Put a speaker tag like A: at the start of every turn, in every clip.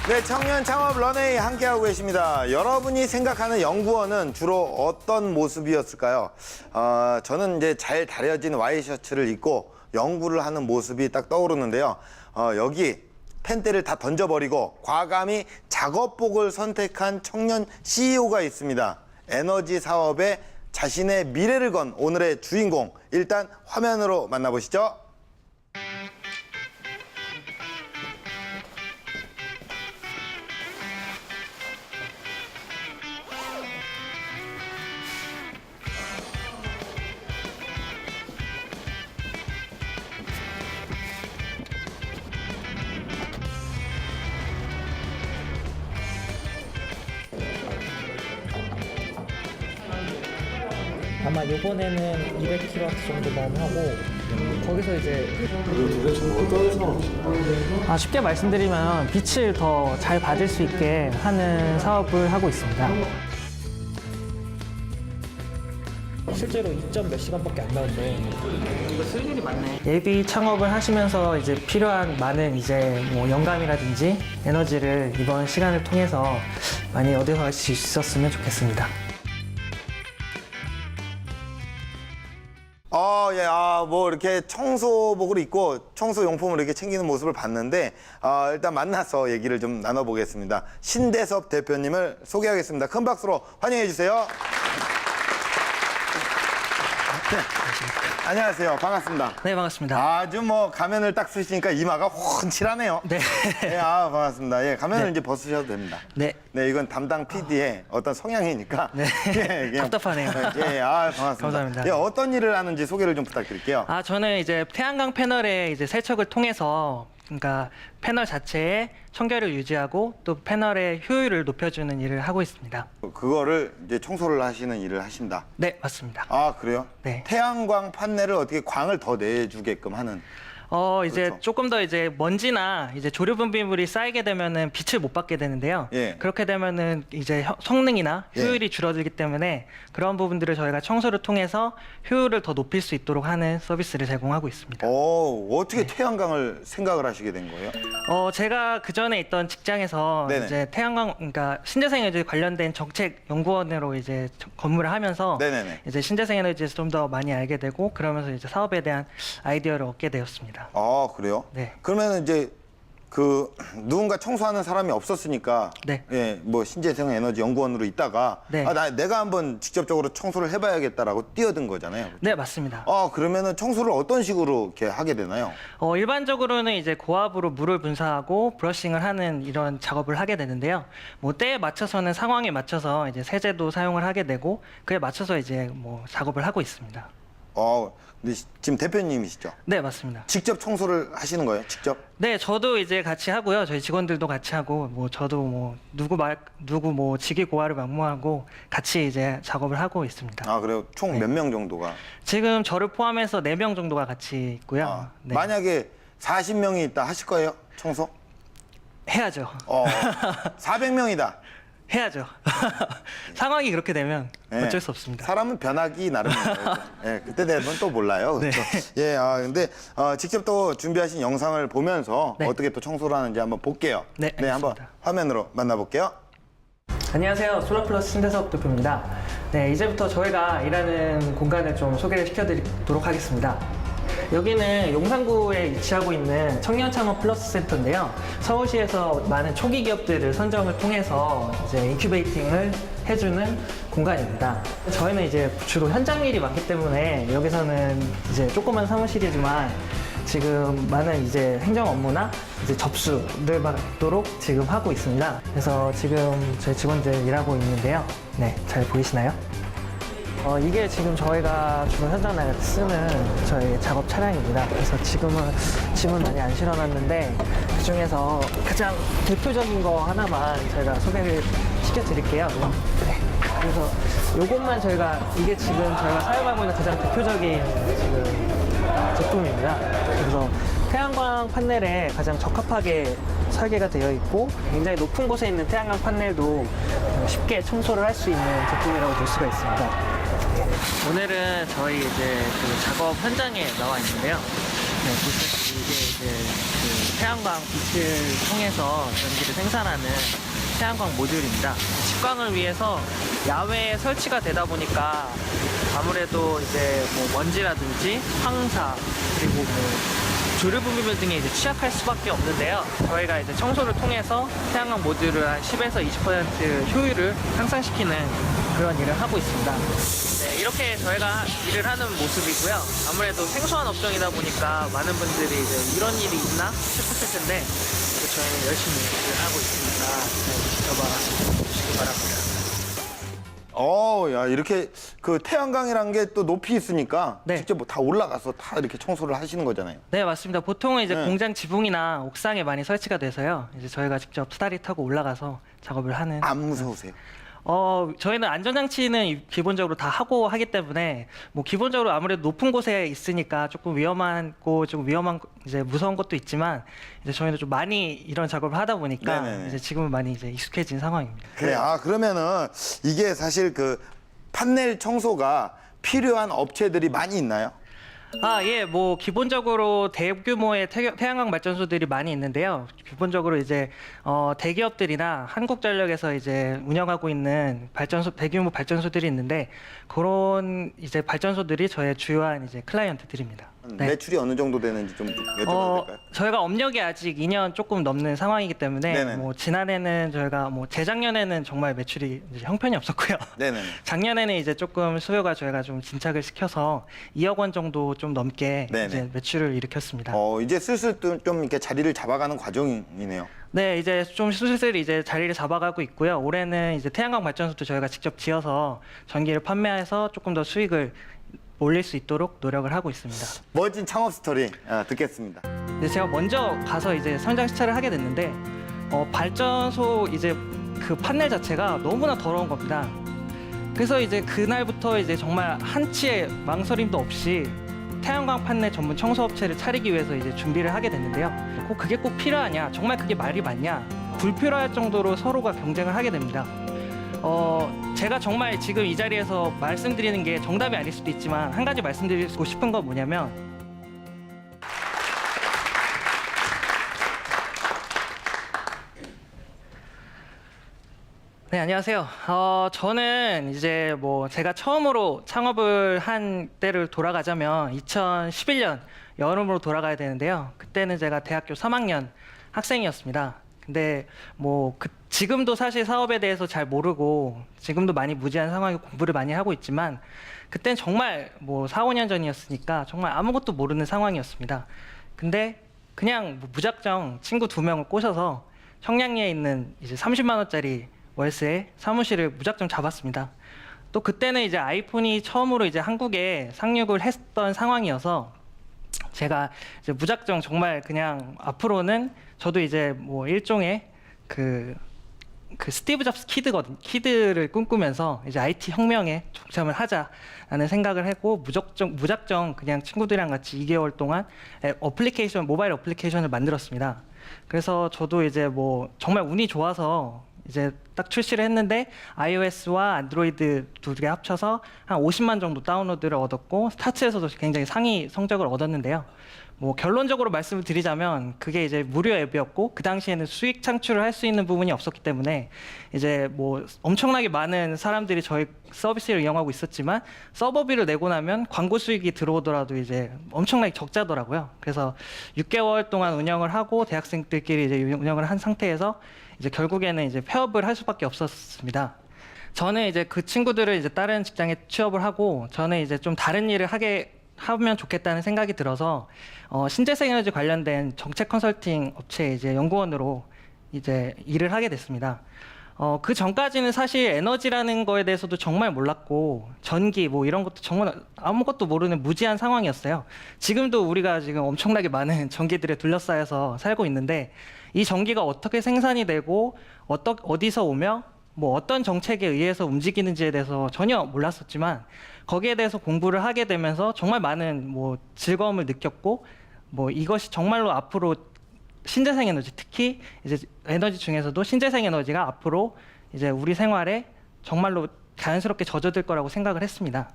A: 네, 청년 창업 런웨이 함께하고 계십니다. 여러분이 생각하는 연구원은 주로 어떤 모습이었을까요? 저는 이제 잘 다려진 와이셔츠를 입고 연구를 하는 모습이 딱 떠오르는데요. 여기 펜대를 다 던져버리고 과감히 작업복을 선택한 청년 CEO가 있습니다. 에너지 사업에 자신의 미래를 건 오늘의 주인공, 일단 화면으로 만나보시죠.
B: 아마 이번에는 200kW 정도만 하고 거기서 이제 쉽게 말씀드리면 빛을 더 잘 받을 수 있게 하는 사업을 하고 있습니다. 실제로 2점 몇 시간밖에 안 나오는데 쓸 일이 많네. 예비 창업을 하시면서 이제 필요한 많은 이제 뭐 영감이라든지 에너지를 이번 시간을 통해서 많이 얻어갈 수 있었으면 좋겠습니다.
A: 예, 뭐 이렇게 청소복을 입고 청소용품을 이렇게 챙기는 모습을 봤는데, 일단 만나서 얘기를 좀 나눠보겠습니다. 신대섭 대표님을 소개하겠습니다. 큰 박수로 환영해 주세요. 네. 안녕하세요. 반갑습니다.
B: 네, 반갑습니다.
A: 아주 뭐 가면을 딱 쓰시니까 이마가 훤칠하네요.
B: 네.
A: 네, 반갑습니다. 예, 가면을
B: 네.
A: 이제 벗으셔도 됩니다.
B: 네.
A: 네, 이건 담당 PD의 어떤 성향이니까.
B: 네.
A: 예, 그냥-
B: 답답하네요.
A: 예, 반갑습니다.
B: 감사합니다.
A: 예, 어떤 일을 하는지 소개를 좀 부탁드릴게요.
B: 저는 이제 태양광 패널의 이제 세척을 통해서 그러니까 패널 자체의 청결을 유지하고 또 패널의 효율을 높여주는 일을 하고 있습니다.
A: 그거를 이제 청소를 하시는 일을 하신다.
B: 네, 맞습니다.
A: 그래요?
B: 네.
A: 태양광 판넬을 어떻게 광을 더 내주게끔 하는.
B: 이제
A: 그렇죠.
B: 조금 더 이제 먼지나 이제 조류 분비물이 쌓이게 되면은 빛을 못 받게 되는데요.
A: 예.
B: 그렇게 되면은 이제 성능이나
A: 예.
B: 효율이 줄어들기 때문에 그런 부분들을 저희가 청소를 통해서 효율을 더 높일 수 있도록 하는 서비스를 제공하고 있습니다.
A: 어떻게
B: 네.
A: 태양광을 생각을 하시게 된 거예요?
B: 제가 그 전에 있던 직장에서
A: 네네.
B: 이제 태양광, 그러니까 신재생에너지 관련된 정책 연구원으로 이제 근무를 하면서
A: 네네네.
B: 이제 신재생에너지에서 좀 더 많이 알게 되고 그러면서 이제 사업에 대한 아이디어를 얻게 되었습니다.
A: 그래요?
B: 네.
A: 그러면 이제 누군가 청소하는 사람이 없었으니까.
B: 네.
A: 예, 뭐 신재생 에너지 연구원으로 있다가.
B: 네.
A: 내가 한번 직접적으로 청소를 해봐야겠다라고 뛰어든 거잖아요.
B: 네, 맞습니다.
A: 그러면은 청소를 어떤 식으로 이렇게 하게 되나요?
B: 일반적으로는 이제 고압으로 물을 분사하고 브러싱을 하는 이런 작업을 하게 되는데요. 뭐 때에 맞춰서는 상황에 맞춰서 이제 세제도 사용을 하게 되고 그에 맞춰서 이제 뭐 작업을 하고 있습니다.
A: 근데 지금 대표님이시죠?
B: 네, 맞습니다.
A: 직접 청소를 하시는 거예요? 직접?
B: 네, 저도 이제 같이 하고요. 저희 직원들도 같이 하고, 뭐 저도 뭐 누구 뭐 직위 고하를 막무하고 같이 이제 작업을 하고 있습니다.
A: 그래요? 총
B: 네.
A: 몇 명 정도가?
B: 지금 저를 포함해서 4명 정도가 같이 있고요. 네.
A: 만약에 40명이 있다 하실 거예요? 청소?
B: 해야죠.
A: 400명이다.
B: 해야죠. 상황이 그렇게 되면
A: 예.
B: 어쩔 수 없습니다.
A: 사람은 변하기 나름이에요. 예, 그때 되면 또 몰라요.
B: 네.
A: 그렇죠? 예, 근데 직접 또 준비하신 영상을 보면서
B: 네.
A: 어떻게 또 청소를 하는지 한번 볼게요.
B: 네,
A: 한번
B: 알겠습니다.
A: 화면으로 만나볼게요.
B: 안녕하세요. 솔라플러스 신대섭 대표입니다. 네, 이제부터 저희가 일하는 공간을 좀 소개를 시켜드리도록 하겠습니다. 여기는 용산구에 위치하고 있는 청년창업 플러스 센터인데요. 서울시에서 많은 초기 기업들을 선정을 통해서 이제 인큐베이팅을 해주는 공간입니다. 저희는 이제 주로 현장 일이 많기 때문에 여기서는 이제 조그만 사무실이지만 지금 많은 이제 행정 업무나 이제 접수를 받도록 지금 하고 있습니다. 그래서 지금 저희 직원들 일하고 있는데요. 네, 잘 보이시나요? 이게 지금 저희가 주로 현장 나갈 때 쓰는 저희 작업 차량입니다. 그래서 지금은 짐은 많이 안 실어놨는데 그 중에서 가장 대표적인 거 하나만 저희가 소개를 시켜드릴게요. 네. 그래서 요것만 이게 지금 저희가 사용하고 있는 가장 대표적인 지금 제품입니다. 그래서 태양광 판넬에 가장 적합하게 설계가 되어 있고 굉장히 높은 곳에 있는 태양광 판넬도 쉽게 청소를 할 수 있는 제품이라고 볼 수가 있습니다. 오늘은 저희 이제 그 작업 현장에 나와 있는데요. 네, 보시다시피 이게 이제 그 태양광 빛을 통해서 전기를 생산하는 태양광 모듈입니다. 직광을 위해서 야외에 설치가 되다 보니까 아무래도 이제 뭐 먼지라든지 황사 그리고 뭐 조류 분비물 등에 이제 취약할 수밖에 없는데요. 저희가 이제 청소를 통해서 태양광 모듈을 한 10에서 20% 효율을 향상시키는 그런 일을 하고 있습니다. 네, 이렇게 저희가 일을 하는 모습이고요. 아무래도 생소한 업종이다 보니까 많은 분들이 이제 이런 일이 있나 싶으실 텐데 저희는 열심히 일을 하고 있으니까 지켜봐 주시기 바랍니다.
A: 야, 이렇게 그 태양광이라는 게 또 높이 있으니까
B: 네.
A: 직접 뭐 다 올라가서 다 이렇게 청소를 하시는 거잖아요.
B: 네, 맞습니다. 보통은 이제
A: 네.
B: 공장 지붕이나 옥상에 많이 설치가 돼서요. 이제 저희가 직접 수다리 타고 올라가서 작업을 하는.
A: 안 무서우세요?
B: 저희는 안전장치는 기본적으로 다 하고 하기 때문에 뭐 기본적으로 아무래도 높은 곳에 있으니까 조금 위험하고 좀 이제 무서운 것도 있지만 이제 저희는 좀 많이 이런 작업을 하다 보니까
A: 네네네.
B: 이제 지금은 많이 이제 익숙해진 상황입니다.
A: 그래, 그러면은 이게 사실 그 판넬 청소가 필요한 업체들이 많이 있나요?
B: 예, 뭐 기본적으로 대규모의 태양광 발전소들이 많이 있는데요. 기본적으로 이제 대기업들이나 한국전력에서 이제 운영하고 있는 대규모 발전소들이 있는데 그런 이제 발전소들이 저의 주요한 이제 클라이언트들입니다. 네.
A: 매출이 어느 정도 되는지 좀 여쭤봐도 될까요?
B: 저희가 업력이 아직 2년 조금 넘는 상황이기 때문에
A: 네네.
B: 뭐 지난해는 저희가 뭐 재작년에는 정말 매출이 이제 형편이 없었고요.
A: 네네.
B: 작년에는 이제 조금 수요가 저희가 좀 진착을 시켜서 2억 원 정도 좀 넘게
A: 네네.
B: 이제 매출을 일으켰습니다.
A: 이제 슬슬 좀 이렇게 자리를 잡아가는 과정이네요.
B: 네, 이제 좀 슬슬 이제 자리를 잡아가고 있고요. 올해는 이제 태양광 발전소도 저희가 직접 지어서 전기를 판매해서 조금 더 수익을 올릴 수 있도록 노력을 하고 있습니다.
A: 멋진 창업 스토리 듣겠습니다.
B: 근데 제가 먼저 가서 이제 현장 시찰을 하게 됐는데 발전소 이제 그 판넬 자체가 너무나 더러운 겁니다. 그래서 이제 그날부터 이제 정말 한치의 망설임도 없이 태양광 판넬 전문 청소업체를 차리기 위해서 이제 준비를 하게 됐는데요. 그게 꼭 필요하냐? 정말 그게 말이 맞냐? 불필요할 정도로 서로가 경쟁을 하게 됩니다. 제가 정말 지금 이 자리에서 말씀드리는 게 정답이 아닐 수도 있지만 한 가지 말씀드리고 싶은 건 뭐냐면 네, 안녕하세요. 저는 이제 뭐 제가 처음으로 창업을 한 때를 돌아가자면 2011년 여름으로 돌아가야 되는데요. 그때는 제가 대학교 3학년 학생이었습니다. 근데 뭐 지금도 사실 사업에 대해서 잘 모르고 지금도 많이 무지한 상황에 공부를 많이 하고 있지만 그때는 정말 뭐 4, 5년 전이었으니까 정말 아무것도 모르는 상황이었습니다. 근데 그냥 뭐 무작정 친구 2명을 꼬셔서 청량리에 있는 이제 30만 원짜리 월세 사무실을 무작정 잡았습니다. 또 그때는 이제 아이폰이 처음으로 이제 한국에 상륙을 했던 상황이어서 제가 이제 무작정 정말 그냥 앞으로는 저도 이제 뭐 일종의 그 스티브 잡스 키드를 꿈꾸면서 이제 IT 혁명에 동참을 하자라는 생각을 했고 무작정 그냥 친구들이랑 같이 2개월 동안 모바일 어플리케이션을 만들었습니다. 그래서 저도 이제 뭐 정말 운이 좋아서 이제 딱 출시를 했는데 iOS와 안드로이드 두 개 합쳐서 한 50만 정도 다운로드를 얻었고 스타츠에서도 굉장히 상위 성적을 얻었는데요. 뭐 결론적으로 말씀을 드리자면 그게 이제 무료 앱이었고 그 당시에는 수익 창출을 할 수 있는 부분이 없었기 때문에 이제 뭐 엄청나게 많은 사람들이 저희 서비스를 이용하고 있었지만 서버비를 내고 나면 광고 수익이 들어오더라도 이제 엄청나게 적자더라고요. 그래서 6개월 동안 운영을 하고 대학생들끼리 이제 운영을 한 상태에서 이제 결국에는 이제 폐업을 할 수밖에 없었습니다. 저는 이제 그 친구들을 이제 다른 직장에 취업을 하고 저는 이제 좀 다른 일을 하면 좋겠다는 생각이 들어서 신재생에너지 관련된 정책 컨설팅 업체 이제 연구원으로 이제 일을 하게 됐습니다. 그 전까지는 사실 에너지라는 거에 대해서도 정말 몰랐고 전기 뭐 이런 것도 정말 아무것도 모르는 무지한 상황이었어요. 지금도 우리가 지금 엄청나게 많은 전기들에 둘러싸여서 살고 있는데 이 전기가 어떻게 생산이 되고 어디서 오며 뭐 어떤 정책에 의해서 움직이는지에 대해서 전혀 몰랐었지만 거기에 대해서 공부를 하게 되면서 정말 많은 뭐 즐거움을 느꼈고 뭐 이것이 정말로 앞으로 신재생 에너지 특히 이제 에너지 중에서도 신재생 에너지가 앞으로 이제 우리 생활에 정말로 자연스럽게 젖어들 거라고 생각을 했습니다.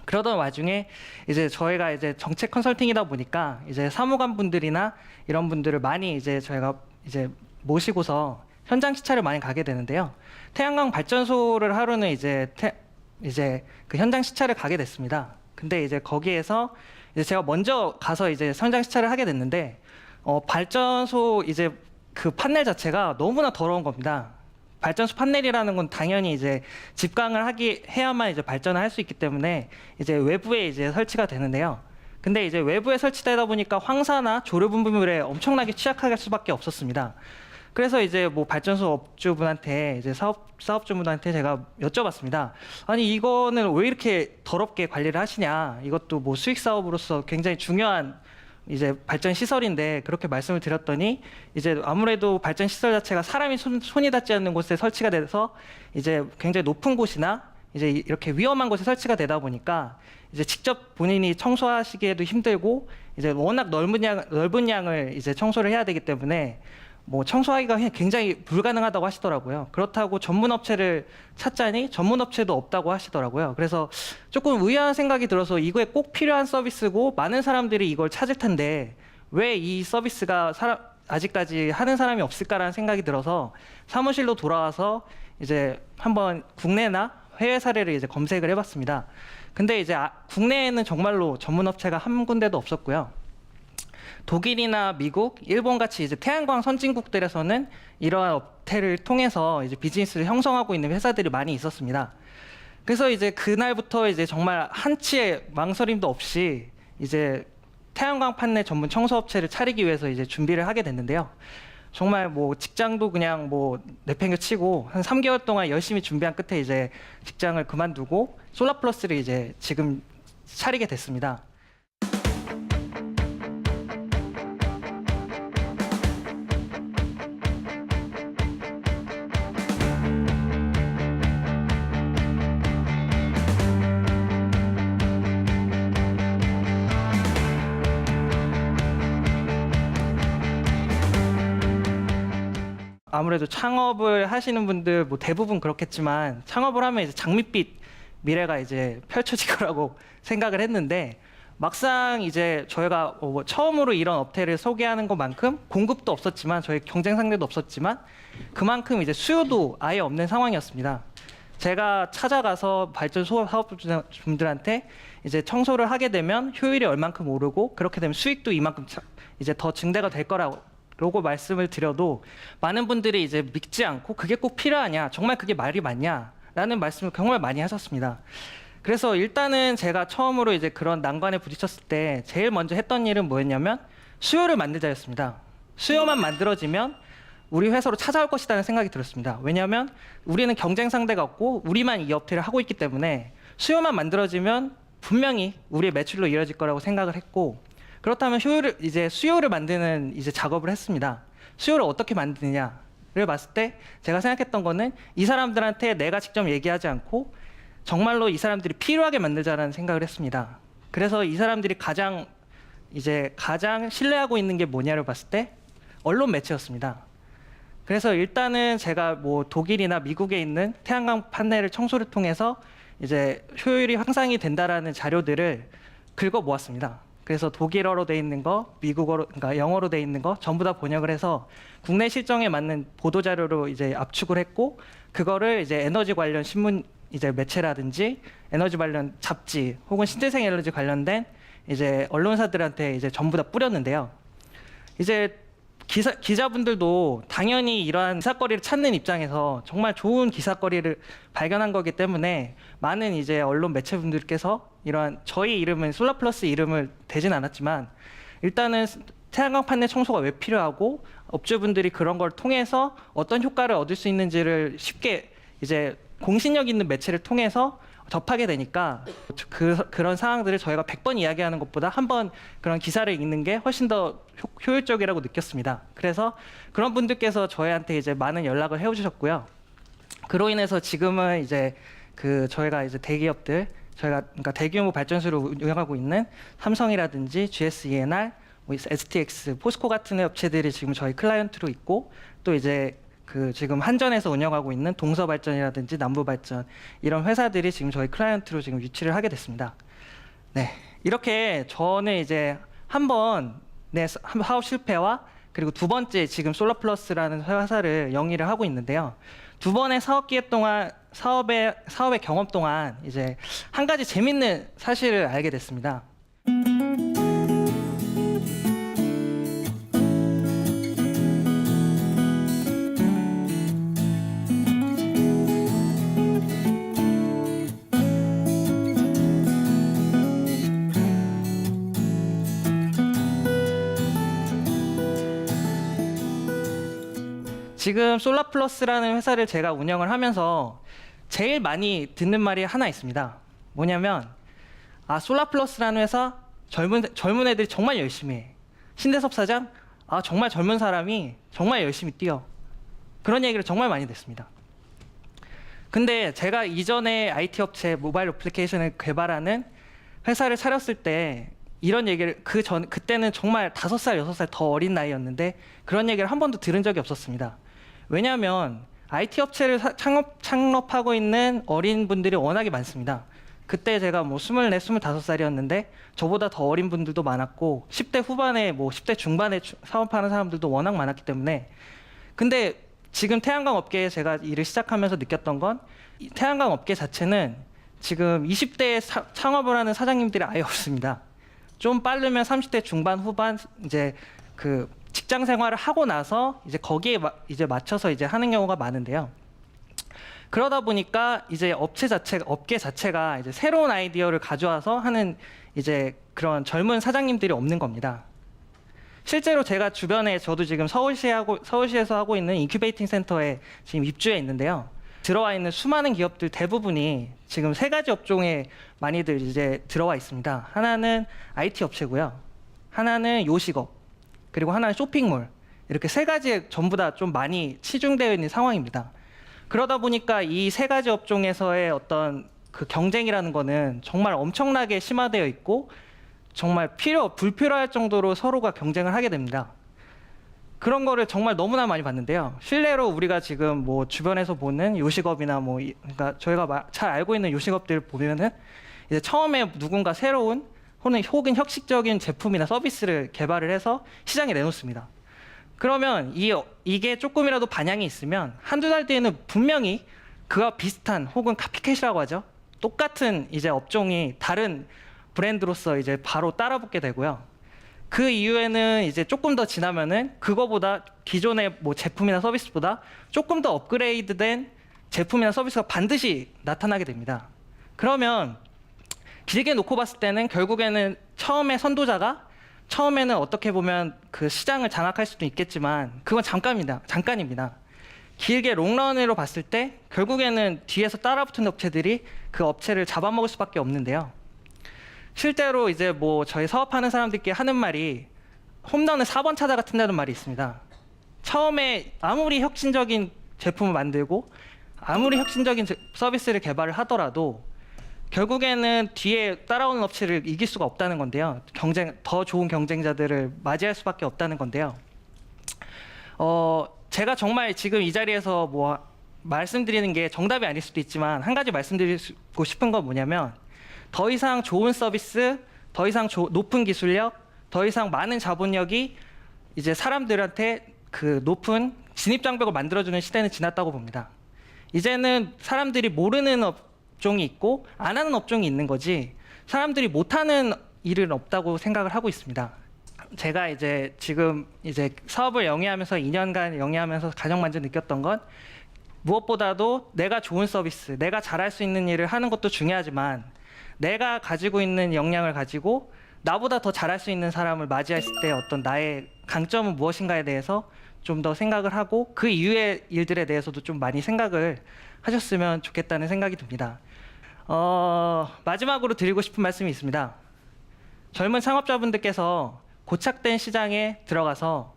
B: 그러던 와중에 이제 저희가 이제 정책 컨설팅이다 보니까 이제 사무관분들이나 이런 분들을 많이 이제 저희가 이제 모시고서 현장 시찰을 많이 가게 되는데요. 태양광 발전소를 하루는 이제 그 현장 시찰을 가게 됐습니다. 근데 이제 거기에서 이제 제가 먼저 가서 이제 현장 시찰을 하게 됐는데 발전소 이제 그 판넬 자체가 너무나 더러운 겁니다. 발전소 판넬이라는 건 당연히 이제 집광을 해야만 이제 발전을 할 수 있기 때문에 이제 외부에 이제 설치가 되는데요. 근데 이제 외부에 설치되다 보니까 황사나 조류 분비물에 엄청나게 취약할 수밖에 없었습니다. 그래서 이제 뭐 발전소 업주분한테 이제 사업주분한테 제가 여쭤봤습니다. 아니 이거는 왜 이렇게 더럽게 관리를 하시냐? 이것도 뭐 수익 사업으로서 굉장히 중요한 이제 발전 시설인데 그렇게 말씀을 드렸더니 이제 아무래도 발전 시설 자체가 사람이 손이 닿지 않는 곳에 설치가 돼서 이제 굉장히 높은 곳이나 이제 이렇게 위험한 곳에 설치가 되다 보니까 이제 직접 본인이 청소하시기에도 힘들고 이제 워낙 넓은 양을 이제 청소를 해야 되기 때문에 뭐 청소하기가 굉장히 불가능하다고 하시더라고요. 그렇다고 전문 업체를 찾자니 전문 업체도 없다고 하시더라고요. 그래서 조금 의아한 생각이 들어서 이거에 꼭 필요한 서비스고 많은 사람들이 이걸 찾을 텐데 왜 이 서비스가 아직까지 하는 사람이 없을까라는 생각이 들어서 사무실로 돌아와서 이제 한번 국내나 해외 사례를 이제 검색을 해봤습니다. 근데 이제 국내에는 정말로 전문 업체가 한 군데도 없었고요. 독일이나 미국, 일본 같이 이제 태양광 선진국들에서는 이러한 업체를 통해서 이제 비즈니스를 형성하고 있는 회사들이 많이 있었습니다. 그래서 이제 그날부터 이제 정말 한치의 망설임도 없이 이제 태양광 판넬 전문 청소업체를 차리기 위해서 이제 준비를 하게 됐는데요. 정말 뭐 직장도 그냥 뭐 내팽개치고 한 3개월 동안 열심히 준비한 끝에 이제 직장을 그만두고 솔라플러스를 이제 지금 차리게 됐습니다. 아무래도 창업을 하시는 분들 뭐 대부분 그렇겠지만 창업을 하면 이제 장밋빛 미래가 이제 펼쳐질 거라고 생각을 했는데 막상 이제 저희가 뭐 처음으로 이런 업체를 소개하는 것만큼 공급도 없었지만 저희 경쟁 상대도 없었지만 그만큼 이제 수요도 아예 없는 상황이었습니다. 제가 찾아가서 발전소 사업주분들한테 이제 청소를 하게 되면 효율이 얼만큼 오르고 그렇게 되면 수익도 이만큼 이제 더 증대가 될 거라고 말씀을 드려도 많은 분들이 이제 믿지 않고 그게 꼭 필요하냐, 정말 그게 말이 맞냐라는 말씀을 정말 많이 하셨습니다. 그래서 일단은 제가 처음으로 이제 그런 난관에 부딪혔을 때 제일 먼저 했던 일은 뭐였냐면 수요를 만들자였습니다. 수요만 만들어지면 우리 회사로 찾아올 것이라는 생각이 들었습니다. 왜냐하면 우리는 경쟁 상대가 없고 우리만 이 업체를 하고 있기 때문에 수요만 만들어지면 분명히 우리의 매출로 이어질 거라고 생각을 했고, 그렇다면 수요를 만드는 이제 작업을 했습니다. 수요를 어떻게 만드느냐를 봤을 때 제가 생각했던 거는 이 사람들한테 내가 직접 얘기하지 않고 정말로 이 사람들이 필요하게 만들자라는 생각을 했습니다. 그래서 이 사람들이 가장 신뢰하고 있는 게 뭐냐를 봤을 때 언론 매체였습니다. 그래서 일단은 제가 뭐 독일이나 미국에 있는 태양광 판넬을 청소를 통해서 이제 효율이 향상이 된다라는 자료들을 긁어 모았습니다. 그래서 독일어로 돼 있는 거, 미국어로, 그러니까 영어로 돼 있는 거 전부 다 번역을 해서 국내 실정에 맞는 보도 자료로 이제 압축을 했고, 그거를 이제 에너지 관련 신문 이제 매체라든지 에너지 관련 잡지 혹은 신재생 에너지 관련된 이제 언론사들한테 이제 전부 다 뿌렸는데요. 이제 기자분들도 당연히 이러한 기사거리를 찾는 입장에서 정말 좋은 기사거리를 발견한 거기 때문에 많은 이제 언론 매체분들께서 이러한 저희 이름은 솔라플러스 이름을 대진 않았지만 일단은 태양광 판넬 청소가 왜 필요하고 업주분들이 그런 걸 통해서 어떤 효과를 얻을 수 있는지를 쉽게 이제 공신력 있는 매체를 통해서 접하게 되니까 그런 상황들을 저희가 100번 이야기하는 것보다 한 번 그런 기사를 읽는 게 훨씬 더 효율적이라고 느꼈습니다. 그래서 그런 분들께서 저희한테 이제 많은 연락을 해주셨고요. 그로 인해서 지금은 이제 저희가 이제 대기업들, 그러니까 대규모 발전소를 운영하고 있는 삼성이라든지 GS-ENR, STX, 포스코 같은 업체들이 지금 저희 클라이언트로 있고, 또 이제 지금 한전에서 운영하고 있는 동서발전이라든지 남부발전 이런 회사들이 지금 저희 클라이언트로 지금 유치를 하게 됐습니다. 네, 이렇게 저는 이제 한 번 내 사업 실패와 그리고 두 번째 지금 솔라플러스라는 회사를 영위를 하고 있는데요. 두 번의 사업 기회 동안 사업의 경험 동안 이제 한 가지 재밌는 사실을 알게 됐습니다. 지금 솔라플러스라는 회사를 제가 운영을 하면서 제일 많이 듣는 말이 하나 있습니다. 뭐냐면 솔라플러스라는 회사 젊은 애들이 정말 열심히 해. 신대섭 사장 정말 젊은 사람이 정말 열심히 뛰어. 그런 얘기를 정말 많이 듣습니다. 근데 제가 이전에 IT 업체 모바일 어플리케이션을 개발하는 회사를 차렸을 때 이런 얘기를 그때는 정말 5살, 6살 더 어린 나이였는데 그런 얘기를 한 번도 들은 적이 없었습니다. 왜냐하면 IT 업체를 창업하고 있는 어린 분들이 워낙에 많습니다. 그때 제가 뭐 24, 25살이었는데 저보다 더 어린 분들도 많았고 10대 후반에 10대 중반에 사업하는 사람들도 워낙 많았기 때문에 근데 지금 태양광 업계에 제가 일을 시작하면서 느꼈던 건 이 태양광 업계 자체는 지금 20대에 창업을 하는 사장님들이 아예 없습니다. 좀 빠르면 30대 중반 후반 이제 그 직장 생활을 하고 나서 이제 거기에 이제 맞춰서 이제 하는 경우가 많은데요. 그러다 보니까 이제 업계 자체가 이제 새로운 아이디어를 가져와서 하는 이제 그런 젊은 사장님들이 없는 겁니다. 실제로 제가 주변에 저도 지금 서울시에서 하고 있는 인큐베이팅 센터에 지금 입주해 있는데요. 들어와 있는 수많은 기업들 대부분이 지금 3가지 업종에 많이들 이제 들어와 있습니다. 하나는 IT 업체고요. 하나는 요식업, 그리고 하나는 쇼핑몰. 이렇게 3가지에 전부 다 좀 많이 치중되어 있는 상황입니다. 그러다 보니까 이 3가지 업종에서의 어떤 그 경쟁이라는 거는 정말 엄청나게 심화되어 있고 정말 불필요할 정도로 서로가 경쟁을 하게 됩니다. 그런 거를 정말 너무나 많이 봤는데요. 실례로 우리가 지금 뭐 주변에서 보는 요식업이나 그러니까 저희가 잘 알고 있는 요식업들 보면은 이제 처음에 누군가 새로운 혹은 혁신적인 제품이나 서비스를 개발을 해서 시장에 내놓습니다. 그러면 이게 조금이라도 반향이 있으면 한두 달 뒤에는 분명히 그와 비슷한 혹은 카피캣이라고 하죠. 똑같은 이제 업종이 다른 브랜드로서 이제 바로 따라붙게 되고요. 그 이후에는 이제 조금 더 지나면은 그거보다 기존의 뭐 제품이나 서비스보다 조금 더 업그레이드된 제품이나 서비스가 반드시 나타나게 됩니다. 그러면 길게 놓고 봤을 때는 결국에는 처음에는 어떻게 보면 그 시장을 장악할 수도 있겠지만 그건 잠깐입니다. 길게 롱런으로 봤을 때 결국에는 뒤에서 따라붙은 업체들이 그 업체를 잡아먹을 수밖에 없는데요. 실제로 이제 뭐 저희 사업하는 사람들끼리 하는 말이 홈런을 4번 찾아 같은다는 말이 있습니다. 처음에 아무리 혁신적인 제품을 만들고 아무리 혁신적인 서비스를 개발을 하더라도 결국에는 뒤에 따라오는 업체를 이길 수가 없다는 건데요. 더 좋은 경쟁자들을 맞이할 수밖에 없다는 건데요. 제가 정말 지금 이 자리에서 뭐 말씀드리는 게 정답이 아닐 수도 있지만 한 가지 말씀드리고 싶은 건 뭐냐면 더 이상 좋은 서비스, 더 이상 높은 기술력, 더 이상 많은 자본력이 이제 사람들한테 그 높은 진입장벽을 만들어주는 시대는 지났다고 봅니다. 이제는 사람들이 모르는 업종이 있고 안 하는 업종이 있는 거지 사람들이 못하는 일은 없다고 생각을 하고 있습니다. 제가 이제 지금 이제 사업을 영위하면서 2년간 영위하면서 가장 먼저 느꼈던 건 무엇보다도 내가 좋은 서비스, 내가 잘할 수 있는 일을 하는 것도 중요하지만 내가 가지고 있는 역량을 가지고 나보다 더 잘할 수 있는 사람을 맞이했을 때 어떤 나의 강점은 무엇인가에 대해서 좀 더 생각을 하고 그 이후의 일들에 대해서도 좀 많이 생각을 하셨으면 좋겠다는 생각이 듭니다. 마지막으로 드리고 싶은 말씀이 있습니다. 젊은 창업자분들께서 고착된 시장에 들어가서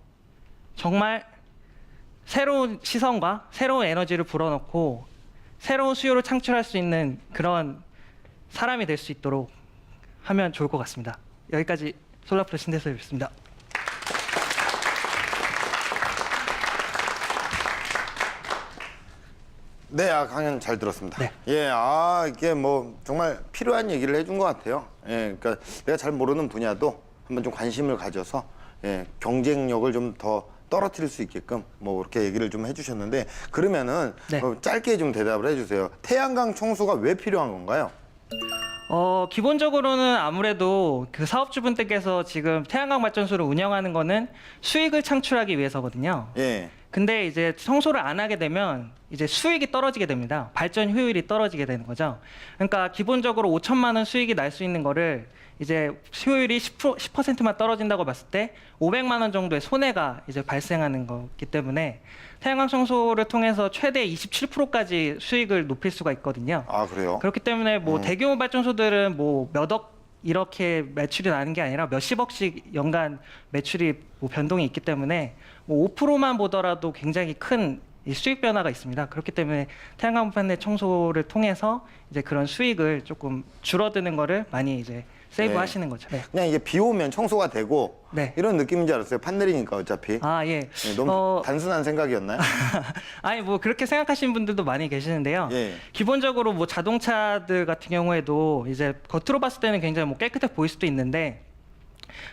B: 정말 새로운 시선과 새로운 에너지를 불어넣고 새로운 수요를 창출할 수 있는 그런 사람이 될 수 있도록 하면 좋을 것 같습니다. 여기까지 솔라플러스 신대섭이었습니다.
A: 네, 강연 잘 들었습니다.
B: 네.
A: 예, 이게 뭐 정말 필요한 얘기를 해준 것 같아요. 예, 그러니까 내가 잘 모르는 분야도 한번 좀 관심을 가져서 경쟁력을 좀 더 떨어뜨릴 수 있게끔 뭐 그렇게 얘기를 좀 해주셨는데 그러면은
B: 네.
A: 짧게 좀 대답을 해주세요. 태양광 청소가 왜 필요한 건가요?
B: 기본적으로는 아무래도 그 사업주분들께서 지금 태양광 발전소를 운영하는 거는 수익을 창출하기 위해서거든요.
A: 예.
B: 근데 이제 청소를 안 하게 되면 이제 수익이 떨어지게 됩니다. 발전 효율이 떨어지게 되는 거죠. 그러니까 기본적으로 5천만 원 수익이 날 수 있는 거를 이제 효율이 10%만 떨어진다고 봤을 때 500만 원 정도의 손해가 이제 발생하는 거기 때문에 태양광 청소를 통해서 최대 27%까지 수익을 높일 수가 있거든요.
A: 아, 그래요?
B: 그렇기 때문에 뭐 대규모 발전소들은 뭐 몇 억 이렇게 매출이 나는 게 아니라 몇십억씩 연간 매출이 뭐 변동이 있기 때문에 뭐 5%만 보더라도 굉장히 큰 이 수익 변화가 있습니다. 그렇기 때문에 태양광 판넬 청소를 통해서 이제 그런 수익을 조금 줄어드는 거를 많이 이제 세이브하시는 거죠. 네.
A: 그냥 이게 비 오면 청소가 되고
B: 네.
A: 이런 느낌인 줄 알았어요. 판넬이니까 어차피.
B: 아, 예.
A: 너무 단순한 생각이었나요?
B: 아니 뭐 그렇게 생각하시는 분들도 많이 계시는데요.
A: 예.
B: 기본적으로 뭐 자동차들 같은 경우에도 이제 겉으로 봤을 때는 굉장히 뭐 깨끗해 보일 수도 있는데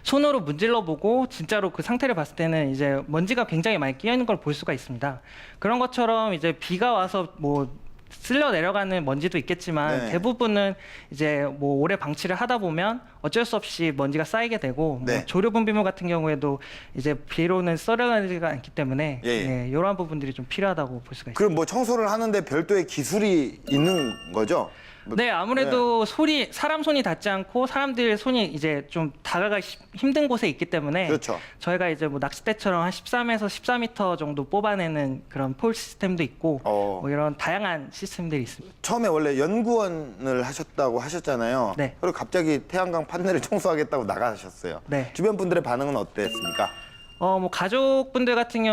B: 손으로 문질러 보고 진짜로 그 상태를 봤을 때는 이제 먼지가 굉장히 많이 끼어 있는 걸 볼 수가 있습니다. 그런 것처럼 이제 비가 와서 뭐 쓸려 내려가는 먼지도 있겠지만
A: 네.
B: 대부분은 이제 뭐 오래 방치를 하다 보면 어쩔 수 없이 먼지가 쌓이게 되고
A: 네.
B: 뭐 조류 분비물 같은 경우에도 이제 비로는 썰어가지가 않기 때문에
A: 예, 예.
B: 네, 이러한 부분들이 좀 필요하다고 볼 수가 있습니다.
A: 그럼 뭐 청소를 하는데 별도의 기술이 있는 거죠? 뭐-
B: 네, 아무래도 사람 손이 닿지 않고 사람들 손이 이제 좀 다가가기 힘든 곳에 있기 때문에
A: 그렇죠.
B: 저희가 이제 뭐 낚싯대처럼 한 13에서 14m 정도 뽑아내는 그런 폴 시스템도 있고 뭐 이런 다양한 시스템들이 있습니다.
A: 처음에 원래 연구원을 하셨다고 하셨잖아요.
B: 네.
A: 그리고 갑자기 태양광 판넬을 청소하겠다고 나가셨어요.
B: 네.
A: 주변 분들의 반응은 어땠습니까?
B: 뭐 가족들 같은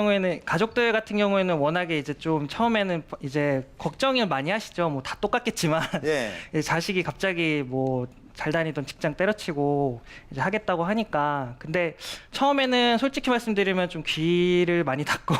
B: 경우에는 워낙에 이제 좀 처음에는 이제 걱정을 많이 하시죠. 뭐 다 똑같겠지만
A: 예.
B: 이제 자식이 갑자기 뭐 잘 다니던 직장 때려치고 이제 하겠다고 하니까 근데 처음에는 솔직히 말씀드리면 좀 귀를 많이 닫고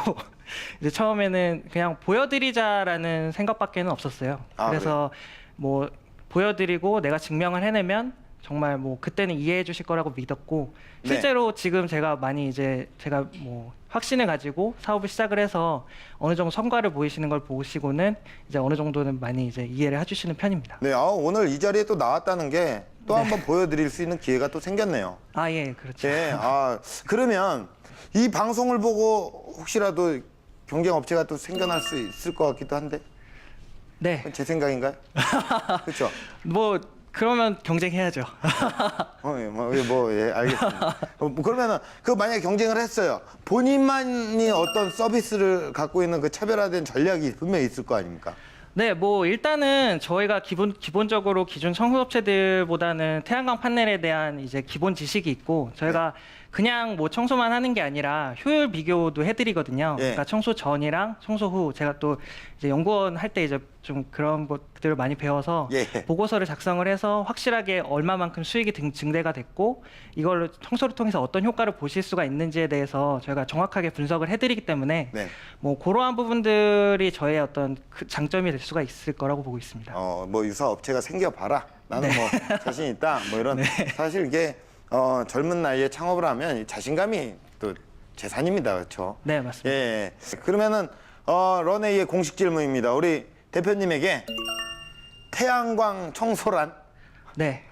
B: 이제 처음에는 그냥 보여드리자라는 생각밖에는 없었어요.
A: 아,
B: 그래서 뭐 보여드리고 내가 증명을 해내면 정말 뭐 그때는 이해해 주실 거라고 믿었고
A: 네.
B: 실제로 지금 제가 많이 이제 제가 뭐 확신을 가지고 사업을 시작을 해서 어느 정도 성과를 보이시는 걸 보시고는 이제 어느 정도는 많이 이제 이해를 해주시는 편입니다.
A: 네, 오늘 이 자리에 또 나왔다는 게 또 한 번 보여드릴 수 있는 기회가 또 생겼네요.
B: 아, 예, 그렇죠.
A: 네, 그러면 이 방송을 보고 혹시라도 경쟁 업체가 또 생겨날 수 있을 것 같기도 한데
B: 네,
A: 제 생각인가요? 그렇죠.
B: 뭐 그러면 경쟁해야죠.
A: 예, 알겠습니다. 그러면은 그 만약에 경쟁을 했어요. 본인만이 어떤 서비스를 갖고 있는 그 차별화된 전략이 분명히 있을 거 아닙니까?
B: 네, 뭐 일단은 저희가 기본적으로 기존 청소업체들보다는 태양광 판넬에 대한 이제 기본 지식이 있고 저희가 그냥 뭐 청소만 하는 게 아니라 효율 비교도 해드리거든요.
A: 예.
B: 그러니까 청소 전이랑 청소 후 제가 또 이제 연구원 할 때 이제 좀 그런 것들을 많이 배워서
A: 예.
B: 보고서를 작성을 해서 확실하게 얼마만큼 수익이 증대가 됐고 이걸로 청소를 통해서 어떤 효과를 보실 수가 있는지에 대해서 저희가 정확하게 분석을 해드리기 때문에
A: 네.
B: 뭐 그러한 부분들이 저의 어떤 그 장점이 될 수가 있을 거라고 보고 있습니다.
A: 뭐 유사 업체가 생겨봐라. 나는
B: 네.
A: 뭐 자신 있다. 뭐 이런 사실 이게 젊은 나이에 창업을 하면 이 자신감이 또 재산입니다. 그렇죠?
B: 네, 맞습니다.
A: 예. 그러면은 런웨이의 공식 질문입니다. 우리 대표님에게 태양광 청소란?
B: 네.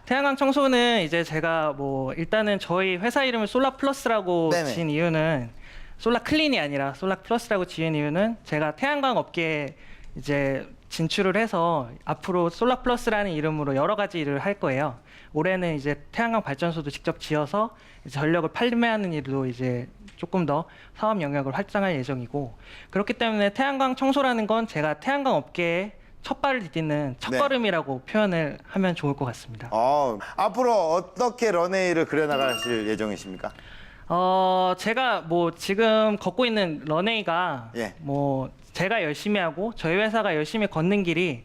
B: 태양광 청소는 이제 제가 뭐 일단은 저희 회사 이름을 솔라 플러스라고
A: 네네.
B: 지은 이유는 솔라 클린이 아니라 솔라 플러스라고 지은 이유는 제가 태양광 업계에 이제 진출을 해서 앞으로 솔라 플러스라는 이름으로 여러 가지 일을 할 거예요. 올해는 이제 태양광 발전소도 직접 지어서 이제 전력을 판매하는 일도 이제 조금 더 사업 영역을 확장할 예정이고 그렇기 때문에 태양광 청소라는 건 제가 태양광 업계에 첫 발을 디디는 첫걸음이라고 표현을 하면 좋을 것 같습니다.
A: 앞으로 어떻게 런웨이를 그려나가실 예정이십니까?
B: 제가 뭐 지금 걷고 있는 런웨이가
A: 예.
B: 뭐 제가 열심히 하고 저희 회사가 열심히 걷는 길이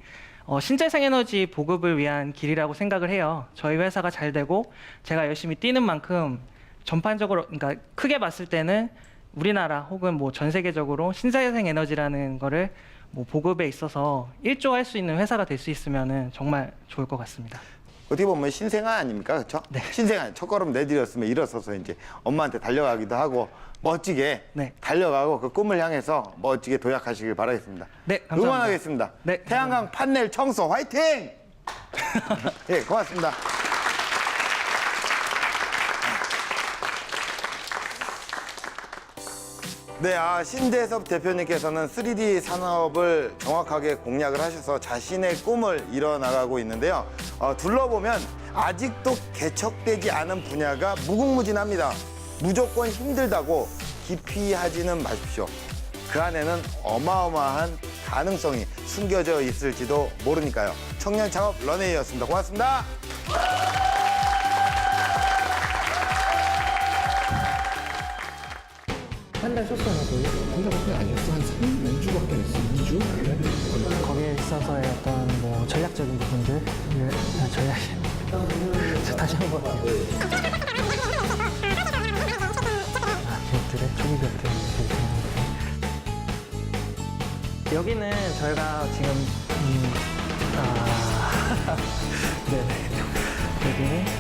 B: 신재생 에너지 보급을 위한 길이라고 생각을 해요. 저희 회사가 잘 되고 제가 열심히 뛰는 만큼 전반적으로 그러니까 크게 봤을 때는 우리나라 혹은 뭐 전 세계적으로 신재생 에너지라는 거를 뭐 보급에 있어서 일조할 수 있는 회사가 될 수 있으면은 정말 좋을 것 같습니다.
A: 어떻게 보면 신생아 아닙니까? 그렇죠?
B: 네.
A: 신생아 첫걸음 내디뎠으면 일어서서 이제 엄마한테 달려가기도 하고 멋지게
B: 네.
A: 달려가고 그 꿈을 향해서 멋지게 도약하시길 바라겠습니다.
B: 네, 감사합니다.
A: 응원하겠습니다.
B: 네,
A: 태양광 판넬 청소 화이팅! 예, 고맙습니다. 네, 신대섭 대표님께서는 3D 산업을 정확하게 공략을 하셔서 자신의 꿈을 이뤄나가고 있는데요. 둘러보면 아직도 개척되지 않은 분야가 무궁무진합니다. 무조건 힘들다고 기피하지는 마십시오. 그 안에는 어마어마한 가능성이 숨겨져 있을지도 모르니까요. 청년 창업 런웨이였습니다. 고맙습니다.
B: 한 달 쉬었어요, 거의.
C: 혼자밖에 아니었어. 한 2주밖에 안 했어. 2주?
B: 거기에 있어서의 어떤 뭐 전략적인 부분들, 전략. 저 다시 한번 할게요. 기업들의 초기 기업들. 여기는 저희가 지금 네네 여기는